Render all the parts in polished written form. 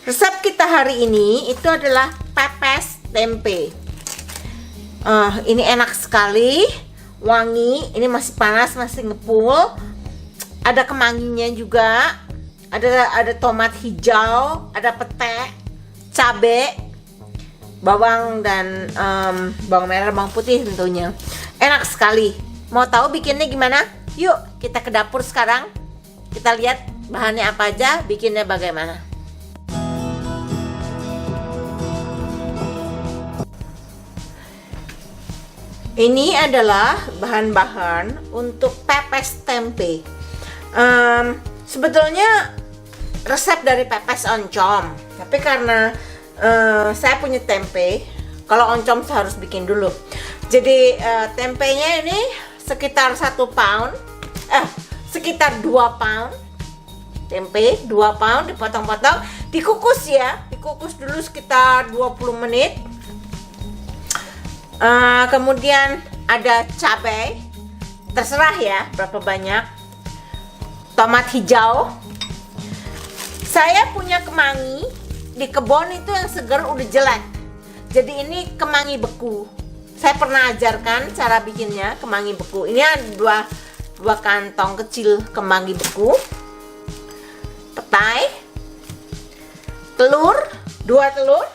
Resep kita hari ini itu adalah pepes tempe. Ini enak sekali, wangi. Ini masih panas, masih ngepul. Ada kemanginya juga. Ada tomat hijau, ada pete, cabe, bawang dan bawang merah, bawang putih tentunya. Enak sekali. Mau tahu bikinnya gimana? Yuk kita ke dapur sekarang. Kita lihat bahannya apa aja, bikinnya bagaimana. Ini adalah bahan-bahan untuk pepes tempe. Sebetulnya resep dari pepes oncom, tapi karena saya punya tempe, kalau oncom saya harus bikin dulu. Jadi tempenya ini sekitar 1 pound, sekitar 2 pound. Tempe 2 pound dipotong-potong, dikukus ya, dikukus dulu sekitar 20 menit. Kemudian ada cabai, terserah ya berapa banyak. Tomat hijau. Saya punya kemangi di kebun itu yang segar udah jelek. Jadi ini kemangi beku. Saya pernah ajarkan cara bikinnya kemangi beku. Ini ada dua kantong kecil kemangi beku. Petai, telur, 2 telur.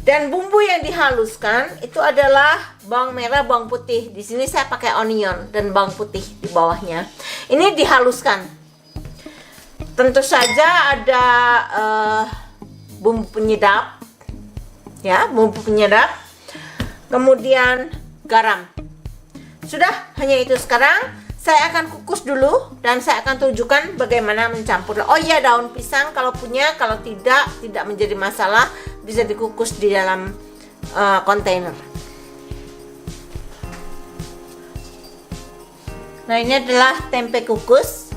Dan bumbu yang dihaluskan itu adalah bawang merah, bawang putih. Di sini saya pakai onion dan bawang putih di bawahnya. Ini dihaluskan. Tentu saja ada bumbu penyedap, ya, bumbu penyedap. Kemudian garam. Sudah, hanya itu. Sekarang saya akan kukus dulu dan saya akan tunjukkan bagaimana mencampur. Oh iya, daun pisang kalau punya, kalau tidak menjadi masalah, bisa dikukus di dalam kontainer. Nah, ini adalah tempe kukus.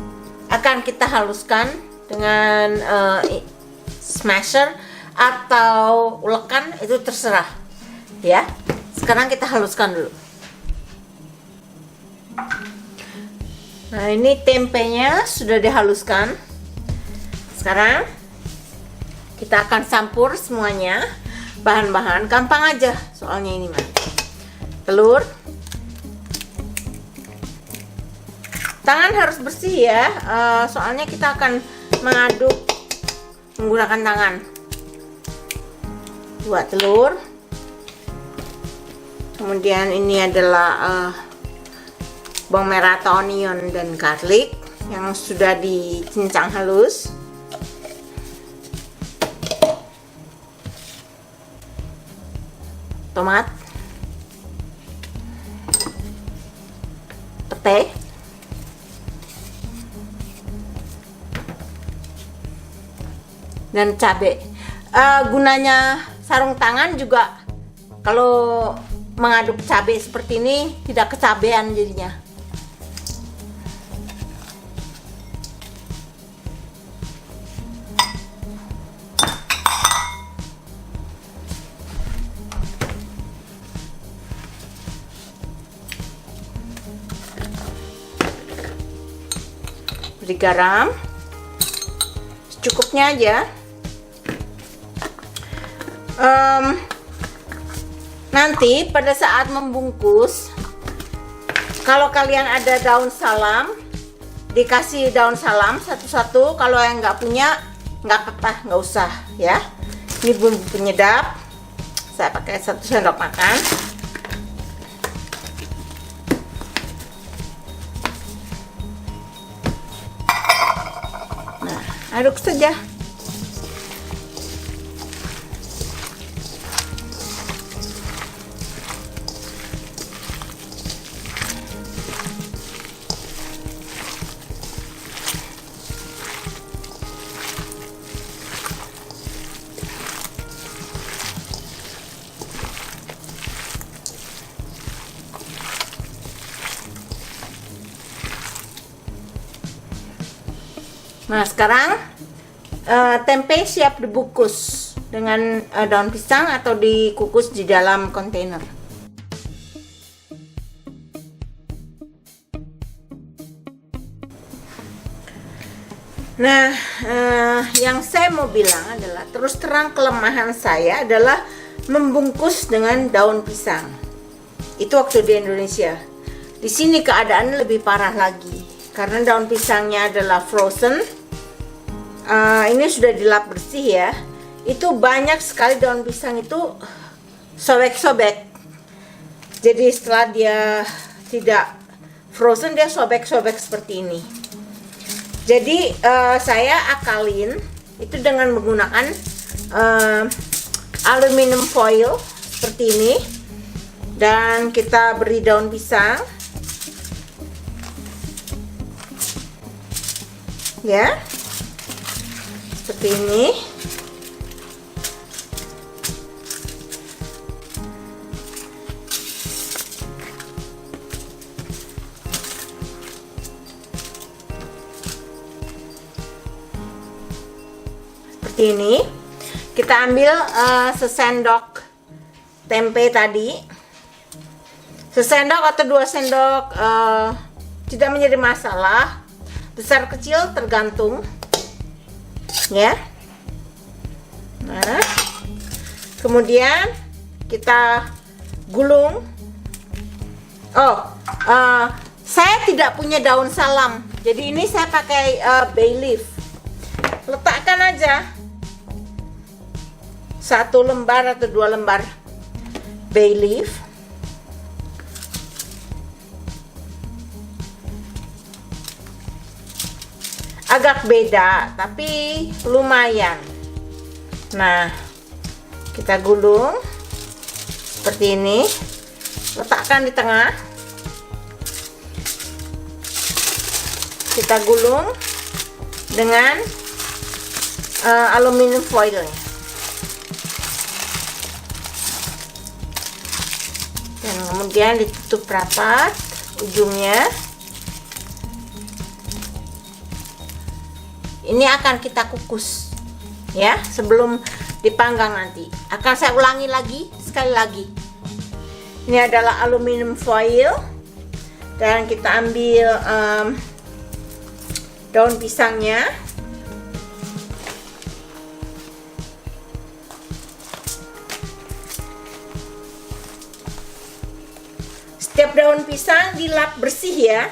Akan kita haluskan dengan smasher atau ulekan, itu terserah. Ya. Sekarang kita haluskan dulu. Nah, ini tempenya sudah dihaluskan. Sekarang kita akan campur semuanya. Bahan-bahan gampang aja, soalnya ini mah. Telur. Tangan harus bersih ya, soalnya kita akan mengaduk menggunakan tangan. 2 telur. Kemudian ini adalah bawang merah atau onion dan garlic yang sudah dicincang halus. Tomat, pete, dan cabai. Gunanya sarung tangan juga kalau mengaduk cabai seperti ini tidak kecabean jadinya. Beri garam secukupnya aja. Nanti pada saat membungkus, kalau kalian ada daun salam, dikasih daun salam satu-satu. Kalau yang nggak punya, nggak apa-apa, nggak usah ya. Ini bumbu penyedap, saya pakai 1 sendok makan. Nah, aduk saja. Nah, sekarang tempe siap dibungkus dengan daun pisang atau dikukus di dalam kontainer. Nah, yang saya mau bilang adalah terus terang kelemahan saya adalah membungkus dengan daun pisang. Itu waktu di Indonesia. Di sini keadaannya lebih parah lagi karena daun pisangnya adalah frozen. Ini sudah dilap bersih ya. Itu banyak sekali daun pisang itu sobek-sobek. Jadi setelah dia tidak frozen, dia sobek-sobek seperti ini. Jadi saya akalin itu dengan menggunakan aluminium foil seperti ini, dan kita beri daun pisang ya, seperti ini. Ini kita ambil sesendok tempe tadi, sesendok atau 2 sendok, tidak menjadi masalah, besar kecil tergantung ya. Nah, kemudian kita gulung. Saya tidak punya daun salam, jadi ini saya pakai bay leaf. Letakkan aja 1 lembar atau 2 lembar bay leaf. Agak beda tapi lumayan. Nah, kita gulung seperti ini, letakkan di tengah. Kita gulung dengan aluminium foil. Dan kemudian ditutup rapat ujungnya. Ini akan kita kukus ya, sebelum dipanggang nanti. Akan saya ulangi lagi, sekali lagi. Ini adalah aluminium foil, dan kita ambil daun pisangnya. Setiap daun pisang dilap bersih ya.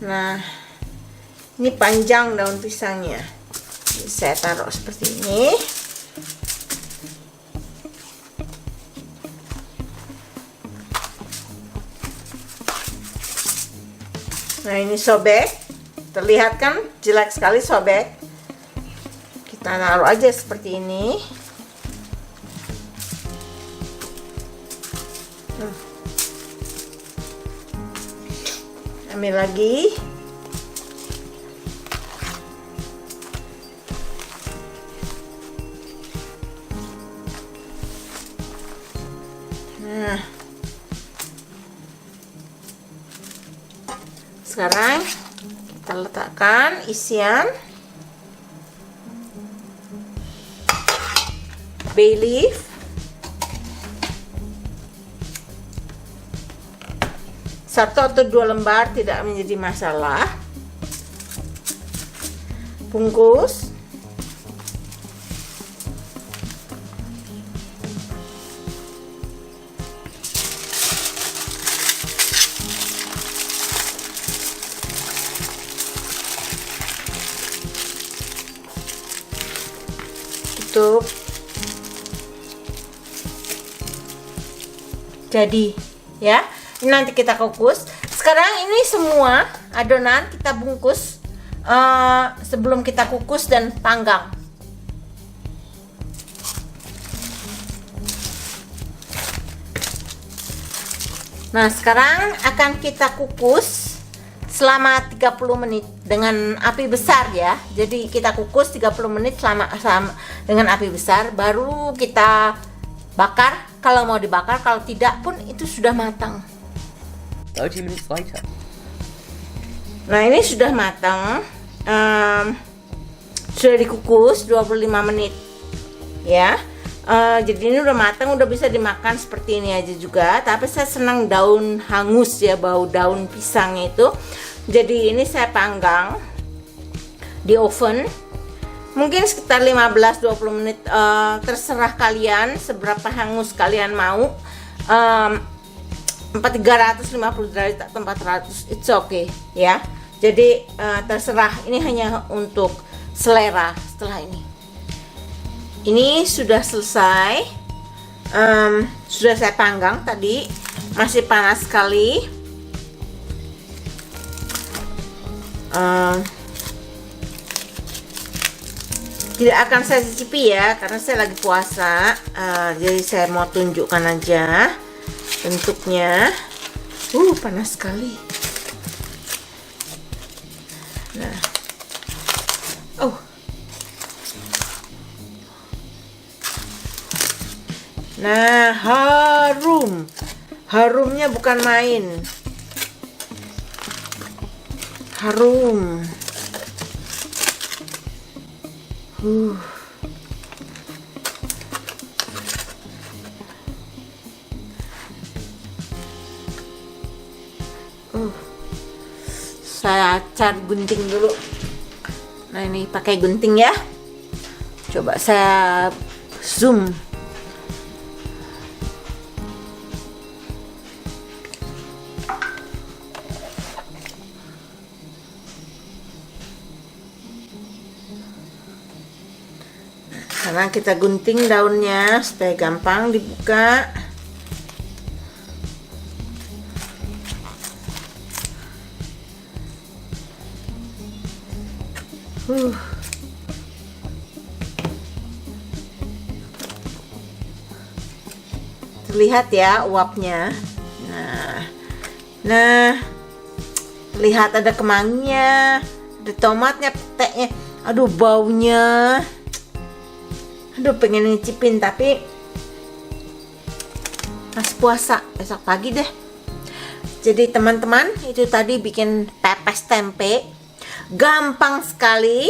Nah, ini panjang daun pisangnya. Jadi saya taruh seperti ini. Nah, ini sobek. Terlihat kan jelek sekali sobek. Kita taruh aja seperti ini. Ambil lagi. Nah, sekarang kita letakkan isian bay leaf, 1 atau 2 lembar tidak menjadi masalah. Bungkus. Tutup. Jadi ya, ini nanti kita kukus. Sekarang ini semua adonan kita bungkus sebelum kita kukus dan panggang. Nah, sekarang akan kita kukus selama 30 menit dengan api besar ya. Jadi kita kukus 30 menit selama dengan api besar, baru kita bakar kalau mau dibakar, kalau tidak pun itu sudah matang. 30 minutes later. Nah, ini sudah matang, sudah dikukus 25 menit ya. Jadi ini udah matang, udah bisa dimakan seperti ini aja juga. Tapi saya senang daun hangus ya, bau daun pisangnya itu. Jadi ini saya panggang di oven mungkin sekitar 15-20 menit, terserah kalian seberapa hangus kalian mau. 350 derajat atau 400, it's okay ya. Jadi terserah, ini hanya untuk selera. Setelah ini sudah selesai, sudah saya panggang tadi, masih panas sekali. Tidak akan saya cicipi ya, karena saya lagi puasa. Jadi saya mau tunjukkan aja bentuknya. Panas sekali. Nah, nah, harumnya bukan main. Harum. Saya cari gunting dulu. Nah, ini pakai gunting ya. Coba saya zoom. Karena kita gunting daunnya supaya gampang dibuka. Terlihat ya uapnya. Nah, lihat ada kemanginya, ada tomatnya, peteknya. Aduh, baunya. Aduh, pengen nyicipin tapi masih puasa, besok pagi deh. Jadi teman-teman, itu tadi bikin pepes tempe. Gampang sekali.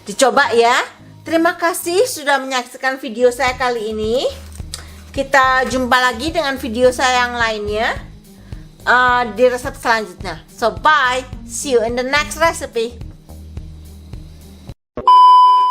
Dicoba ya. Terima kasih sudah menyaksikan video saya kali ini. Kita jumpa lagi dengan video saya yang lainnya di resep selanjutnya. So bye. See you in the next recipe.